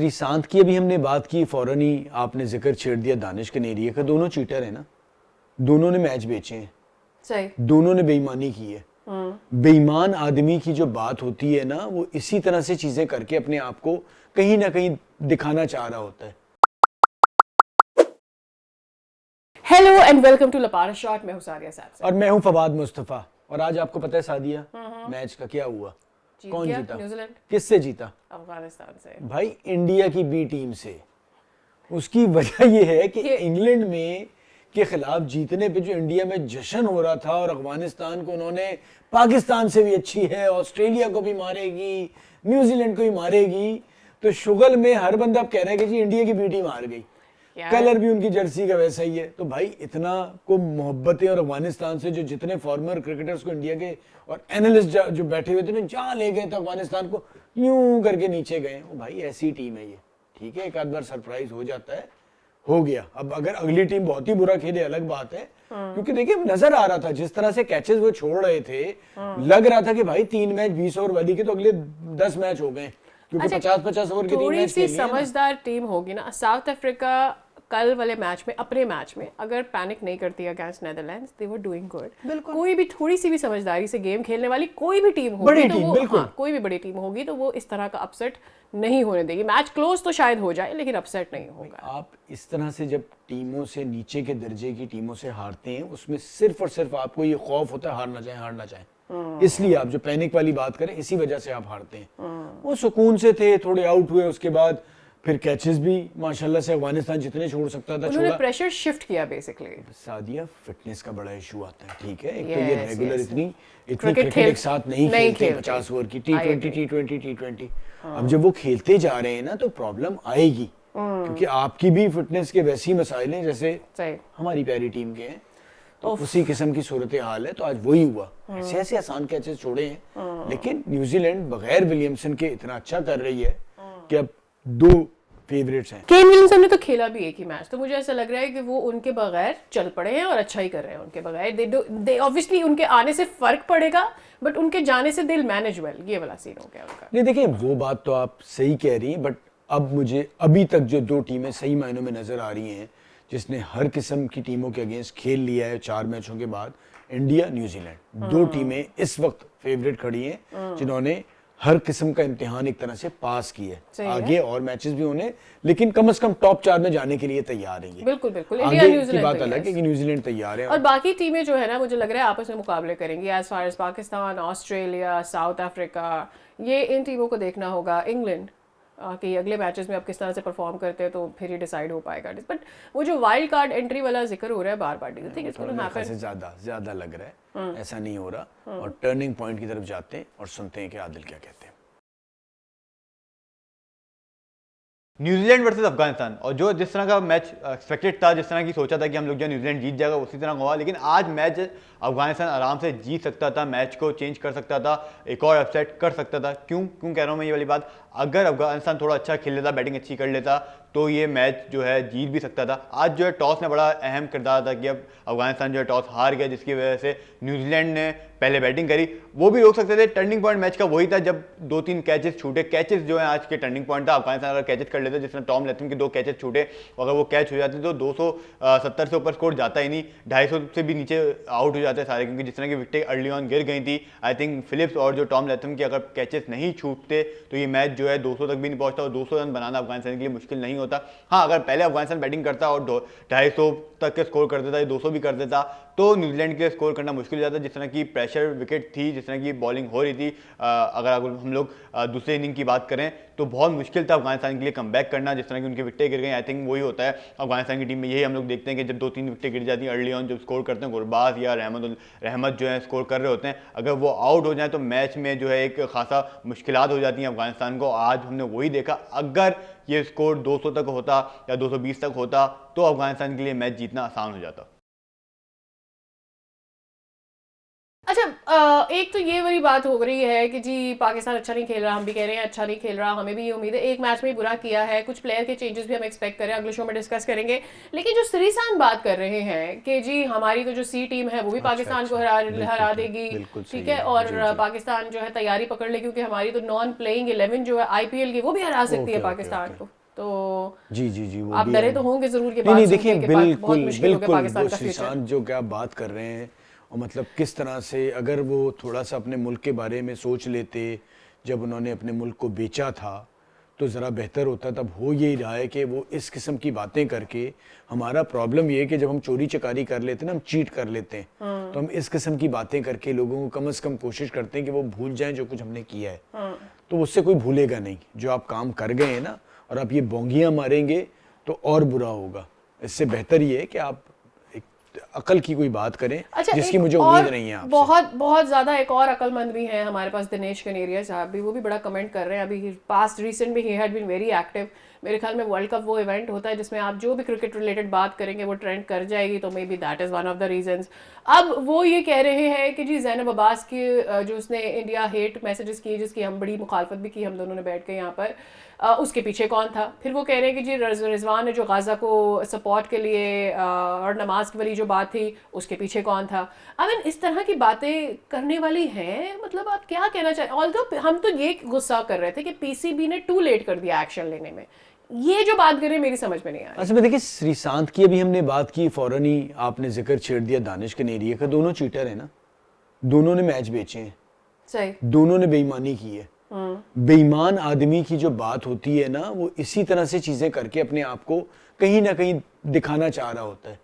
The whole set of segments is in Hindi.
श्रीशांत की अभी हमने बात की, फौरन ही आपने जिक्र छेड़ दिया दानिश कनेरिया का। दोनों चीटर है ना, दोनों ने मैच बेचे हैं, सही, दोनों ने बेईमानी की है। बेईमान आदमी की जो बात होती है ना, वो इसी तरह से चीजें करके अपने आप को कहीं ना कहीं दिखाना चाह रहा होता है। Hello and welcome to Lapara shot. मैं हूं सादिया साहब और मैं हूं फवाद मुस्तफा। और आज आपको पता है सादिया, मैच का क्या हुआ? कौन जीता? न्यूजीलैंड। किससे जीता? अफगानिस्तान से। भाई इंडिया की बी टीम से। उसकी वजह यह है कि इंग्लैंड में के खिलाफ जीतने पे जो इंडिया में जश्न हो रहा था, और अफगानिस्तान को उन्होंने पाकिस्तान से भी अच्छी है, ऑस्ट्रेलिया को भी मारेगी, न्यूजीलैंड को भी मारेगी, तो शुगल में हर बंदा अब कह रहा है कि जी इंडिया की बी टीम हार गई। कलर भी उनकी जर्सी का वैसा ही है। तो भाई इतना को मोहब्बतें, और अफगानिस्तान से जो जितने फॉर्मर क्रिकेटर्स को इंडिया के और एनालिस्ट जो बैठे हुए थे ना, जहाँ ले गए थे अफगानिस्तान को, यूं करके नीचे गए। भाई ऐसी टीम है ये, ठीक है, एक आध बार सरप्राइज हो जाता है, हो गया। अब अगर अगली टीम बहुत ही बुरा खेले अलग बात है, क्योंकि देखिए नजर आ रहा था जिस तरह से कैचेस वो छोड़ रहे थे, लग रहा था कि भाई 3 मैच 20 ओवर वाली के तो अगले 10 मैच हो गए, क्योंकि 50-50 ओवर के 3 मैच खेल लिए। समझदार टीम होगी ना। साउथ अफ्रीका कल वाले मैच में, अपने मैच में अगर पैनिक नहीं करती against Netherlands, they were doing good. कोई भी थोड़ी सी भी समझदारी से गेम खेलने वाली कोई भी टीम होगी, बड़ी तो टीम, वो बिल्कुल। कोई भी बड़ी टीम होगी तो वो इस तरह का अपसेट नहीं होने देगी। मैच क्लोज तो शायद हो जाए, लेकिन अपसेट नहीं होगा। आप इस तरह से जब टीमों से, नीचे के दर्जे की टीमों से हारते हैं, उसमें सिर्फ और सिर्फ आपको ये खौफ होता है हार ना जाए। इसलिए आप जो पैनिक वाली बात करें, इसी वजह से आप हारते हैं। वो सुकून से थे, थोड़े आउट हुए, उसके बाद फिर कैचेस भी माशाल्लाह से अफगानिस्तान जितने छोड़ सकता था उन्होंने प्रेशर शिफ्ट किया बेसिकली। सादिया, फिटनेस का बड़ा इशू आता है, ठीक है। एक तो ये रेगुलर इतनी क्रिकेट एक साथ नहीं खेलते 50 ओवर की, T20 अब जब वो खेलते जा रहे हैं ना, तो प्रॉब्लम आएगी, क्योंकि आपकी भी फिटनेस के वैसी मसाइल हैं जैसे हमारी प्यारी टीम के हैं। तो उसी किस्म की सूरत हाल है। तो आज वही हुआ, ऐसे आसान कैचेस छोड़े हैं, लेकिन न्यूजीलैंड बगैर विलियमसन के इतना अच्छा कर रही है कि अब 2 फेवरेट्स हैं। केन विलियमसन ने तो खेला भी एक ही मैच, तो मुझे ऐसा लग रहा है कि वो उनके बगैर चल पड़े हैं और अच्छा ही कर रहे हैं उनके बगैर। दे ऑब्वियसली उनके आने से फर्क पड़ेगा, बट उनके जाने से दिल मैनेज वेल, ये वाला सीन हो गया उनका। नहीं देखिए, वो बात तो आप सही कह रही हैं, बट अब मुझे अभी तक जो 2 टीमें सही मायनों में नजर आ रही हैं, जिसने हर किस्म की टीमों के अगेंस्ट खेल लिया है 4 मैचों के बाद, इंडिया न्यूजीलैंड, 2 टीमें इस वक्त फेवरेट खड़ी हैं, जिन्होंने हर किस्म का इम्तिहान एक तरह से पास की है। आगे और मैचेस भी होने, लेकिन कम से कम टॉप 4 में जाने के लिए तैयार है। बिल्कुल इंडिया न्यूजीलैंड की बात अलग है कि न्यूजीलैंड तैयार है, और बाकी टीमें जो है ना, मुझे लग रहा है आपस में मुकाबले करेंगी। As far as Pakistan, Australia, South Africa, ये इन टीमों को देखना होगा। इंग्लैंड कि अगले मैचेस में आप किस तरह से परफॉर्म करते हैं, तो फिर ही डिसाइड हो पाएगा। बट वो जो वाइल्ड कार्ड एंट्री वाला जिक्र हो रहा है बार बार, do you think it's going to happen? ज्यादा लग रहा है, ऐसा नहीं हो रहा। और टर्निंग पॉइंट की तरफ जाते हैं और सुनते हैं कि आदिल क्या कहते हैं। न्यूजीलैंड वर्सेस अफगानिस्तान, और जो जिस तरह का मैच एक्सपेक्टेड था, जिस तरह की सोचा था कि हम लोग जो न्यूजीलैंड जीत जाएगा, उसी तरह हुआ। लेकिन आज मैच अफगानिस्तान आराम से जीत सकता था, मैच को चेंज कर सकता था, एक और अपसेट कर सकता था। क्यों कह रहा हूँ मैं ये वाली बात? अगर अफगानिस्तान थोड़ा अच्छा खेल लेता, बैटिंग अच्छी कर लेता, तो ये मैच जो है जीत भी सकता था। आज जो है टॉस ने बड़ा अहम किरदार अदा किया। अफगानिस्तान जो है टॉस हार गया, जिसकी वजह से न्यूजीलैंड ने पहले बैटिंग करी। वो भी रोक सकते थे। टर्निंग पॉइंट मैच का वही था जब 2-3 कैचेस छूटे। कैचेस जो है आज के टर्निंग पॉइंट था। अफगानिस्तान अगर कैचेस कर लेते, जिसमें टॉम लैथम के 2 कैचेस छूटे, अगर वो कैच हो जाते तो 270 से ऊपर स्कोर जाता ही नहीं, 250 से भी नीचे आउट हो जाते सारे, क्योंकि जिस तरह की विकेटें अर्ली ऑन गिर गई थी। आई थिंक फिलिप्स और जो टॉम लैथम के अगर कैचेस नहीं छूटते, तो ये मैच जो है 200 तक भी नहीं पहुंचता, और 200 रन बनाना अफगानिस्तान के लिए मुश्किल नहीं होता। हाँ, अगर पहले अफगानिस्तान बैटिंग करता और 250 तक के स्कोर कर देता या 200 भी कर देता, तो न्यूजीलैंड के लिए स्कोर करना मुश्किल हो जाता। जिस तरह की प्रेशर विकेट थी, जिस तरह की बॉलिंग हो रही थी, अगर हम लोग दूसरे इनिंग की बात करें, तो बहुत मुश्किल था अफगानिस्तान के लिए कमबैक करना। जिस तरह की उनकी विकेटें गिर गई, आई थिंक वही होता है अफगानिस्तान की टीम में। यही हम लोग देखते हैं कि जब 2-3 विकेटें गिर जाती हैं अर्ली ऑन, जब स्कोर करते हैं गुरबाज या रहमत जो है स्कोर कर रहे होते हैं, अगर वो आउट हो जाए तो मैच में जो है एक खासा मुश्किलात हो जाती हैं अफगानिस्तान को। आज हमने वही देखा। अगर ये स्कोर 200 तक होता या 220 तक होता, तो अफगानिस्तान के लिए मैच जीतना आसान हो जाता। अच्छा, एक तो ये वाली बात हो रही है कि जी पाकिस्तान अच्छा नहीं खेल रहा, हम भी कह रहे हैं अच्छा नहीं खेल रहा, हमें भी ये उम्मीद है, एक मैच में ही बुरा किया है, कुछ प्लेयर के चेंजेस भी हम एक्सपेक्ट करें, अगले शो में डिस्कस करेंगे। लेकिन जो श्रीशांत बात कर रहे हैं कि जी हमारी तो जो सी टीम है वो भी पाकिस्तान को हरा देगी, ठीक है, और पाकिस्तान जो है तैयारी पकड़ ले क्योंकि हमारी तो नॉन प्लेइंग 11 जो है IPL की वो भी हरा सकती है पाकिस्तान को। तो जी वो आप भी डरे है। तो होंगे जरूर के नहीं बाद देखिए, बहुत मुश्किल हो गया बिल्कुल पाकिस्तान वो का फ्यूचर। श्रीशांत जो क्या बात कर रहे हैं, और मतलब किस तरह से अगर वो थोड़ा सा अपने मुल्क के बारे में सोच लेते जब उन्होंने अपने मुल्क को बेचा था तो ज़रा बेहतर होता। तब हो यही रहा है कि वो इस किस्म की बातें करके, हमारा प्रॉब्लम ये है कि जब हम चोरी चकारी कर लेते हैं ना, हम चीट कर लेते हैं, तो हम इस किस्म की बातें करके लोगों को कम से कम कोशिश करते हैं कि वो भूल जाएं जो कुछ हमने किया है। तो उससे कोई भूलेगा नहीं जो आप काम कर गए हैं ना, और आप ये बोंगियां मारेंगे तो और बुरा होगा। इससे बेहतर ये है कि आप अकल की कोई बात करें, अच्छा, जिसकी मुझे उम्मीद नहीं है आपसे। बहुत बहुत ज्यादा एक और अकलमंद भी है हमारे पास, दिनेश कनेरिया साहब भी, वो भी बड़ा कमेंट कर रहे हैं। अभी पास्ट रिसेंट में ही हैड बीन वेरी एक्टिव। मेरे ख्याल में वर्ल्ड कप वो इवेंट होता है जिसमें आप जो भी क्रिकेट रिलेटेड बात करेंगे वो ट्रेंड कर जाएगी, तो may be that is one of the reasons. अब वो ये कह रहे हैं कि जी ज़ैनब अब्बास की जो उसने इंडिया हेट मैसेजेस किए, जिसकी हम बड़ी मुखालफत भी की हम दोनों ने बैठ के यहाँ पर, उसके पीछे कौन था। फिर वो कह रहे हैं कि जी रिजवान ने जो गाज़ा को सपोर्ट के लिए और नमाज वाली जो बात थी उसके पीछे कौन था। आई मीन इस तरह की बातें करने वाली हैं। मतलब आप क्या कहना चाहें? ऑल्दो हम तो ये गुस्सा कर रहे थे कि PCB ने टू लेट कर दिया एक्शन लेने में, ये जो बात कर रहे हैं मेरी समझ में नहीं आ रही। अच्छा, मैं देखिए श्रीशांत की अभी हमने बात की, फौरन ही आपने जिक्र छेड़ दिया दानिश कनेरिया का। दोनों चीटर है ना, दोनों ने मैच बेचे हैं, सही, दोनों ने बेईमानी की है। बेईमान आदमी की जो बात होती है ना, वो इसी तरह से चीजें करके अपने आप को कहीं ना कहीं दिखाना चाह रहा होता है।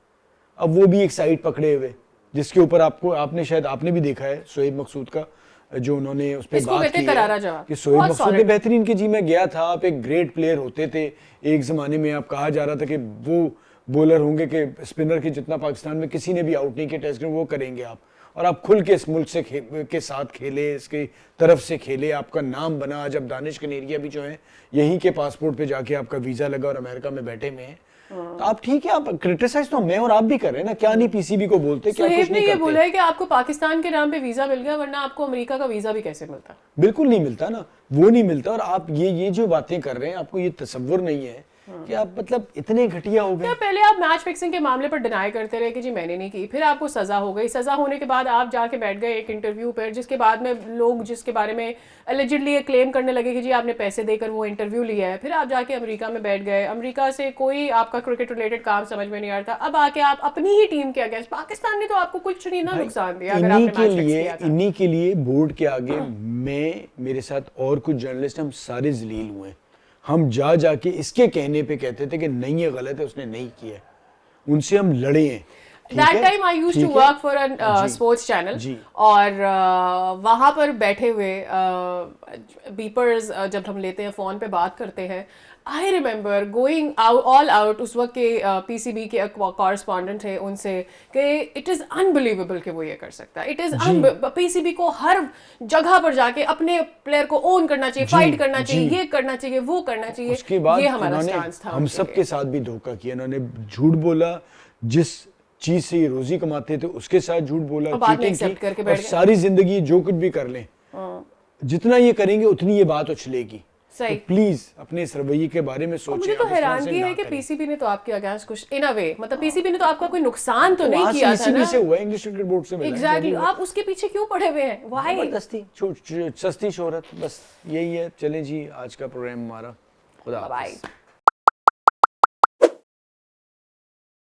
अब वो भी एक साइड पकड़े हुए, जिसके ऊपर आपने शायद आपने भी देखा है शोएब मकसूद का जो उन्होंने उस पर बात की है कि शोएब मकसूद ने बेहतरीन कि जी मैं गया था, आप एक ग्रेट प्लेयर होते थे एक जमाने में, आप कहा जा रहा था कि वो बॉलर होंगे कि स्पिनर के जितना पाकिस्तान में किसी ने भी आउट नहीं किया टेस्ट में, वो करेंगे आप, और आप खुल के इस मुल्क से के साथ खेले, इसकी तरफ से खेले, आपका नाम बना। आज अब दानिश कनेरिया भी जो है यहीं के पासपोर्ट पे जाके आपका वीजा लगा और अमेरिका में बैठे हुए हैं। तो आप ठीक है, आप क्रिटिसाइज तो मैं और आप भी कर रहे हैं ना, क्या नहीं PCB को बोलते, क्या कुछ नहीं करते। ये बोला है कि आपको पाकिस्तान के नाम पे वीजा मिल गया, वरना आपको अमेरिका का वीजा भी कैसे मिलता? बिल्कुल नहीं मिलता ना, वो नहीं मिलता। और आप ये जो बातें कर रहे हैं, आपको ये तसव्वुर नहीं है कि आप मतलब इतने घटिया हो गए। पहले आप मैच फिक्सिंग के मामले पर डिनाई करते रहे कि जी मैंने नहीं की, फिर आपको सजा हो गई, सजा होने के बाद आप जाके बैठ गए एक इंटरव्यू पर, जिसके बाद में लोग जिसके बारे में एलिजिडली क्लेम करने लगे कि जी आपने पैसे देकर वो इंटरव्यू लिया है। फिर आप जाके अमेरिका में बैठ गए, अमेरिका से कोई आपका क्रिकेट रिलेटेड काम समझ में नहीं आ रहा था, अब आके आप अपनी ही टीम के अगेंस्ट, पाकिस्तान ने तो आपको कुछ नहीं ना नुकसान दिया अगर आपने मैच फिक्स किया था। इन्हीं के लिए बोर्ड के आगे मेरे साथ और कुछ जर्नलिस्ट हम सारे जलील हुए। हम जाके इसके कहने पे कहते थे कि नहीं ये गलत है, उसने नहीं किया, उनसे हम लड़े हैं। That time I used to work for a sports channel, और वहाँ पर बैठे हुए बीपर्स जब हम लेते हैं फ़ोन पे बात करते हैं, I remember going all out उस वक्त के PCB के कॉरेस्पॉन्डेंट थे उनसे कि इट इज़ अनबिलीवेबल कि वो ये कर सकता है। इट इज़ PCB को हर जगह पर जाके अपने प्लेयर को ओन करना चाहिए, फाइट करना चाहिए, ये करना चाहिए, वो करना चाहिए। उसके बाद ये हमारा स्टांस था। हम सब के साथ भी धोखा किया, उन्होंने झूठ बोला, जिस चीज से ये रोजी कमाते थे उसके साथ झूठ बोला, चीटिंग की, और सारी जिंदगी जो कुछ भी कर लें, जितना ये करेंगे उतनी ये बात उछलेगी। तो प्लीज अपने इस रवैये के बारे में सोचें। मुझे तो हैरानगी है कि PCB ने तो आपके अगेंस्ट कुछ इन अ वे, मतलब PCB ने तो आपका कोई नुकसान तो नहीं किया था ना, से हुआ इंग्लिश क्रिकेट बोर्ड से। एग्जैक्टली, आप उसके पीछे क्यों पड़े हुए हैं? व्हाई? जबरदस्ती सस्ती शोहरत, बस यही है। चलें जी, आज का प्रोग्राम हमारा, खुदा हाफिज़।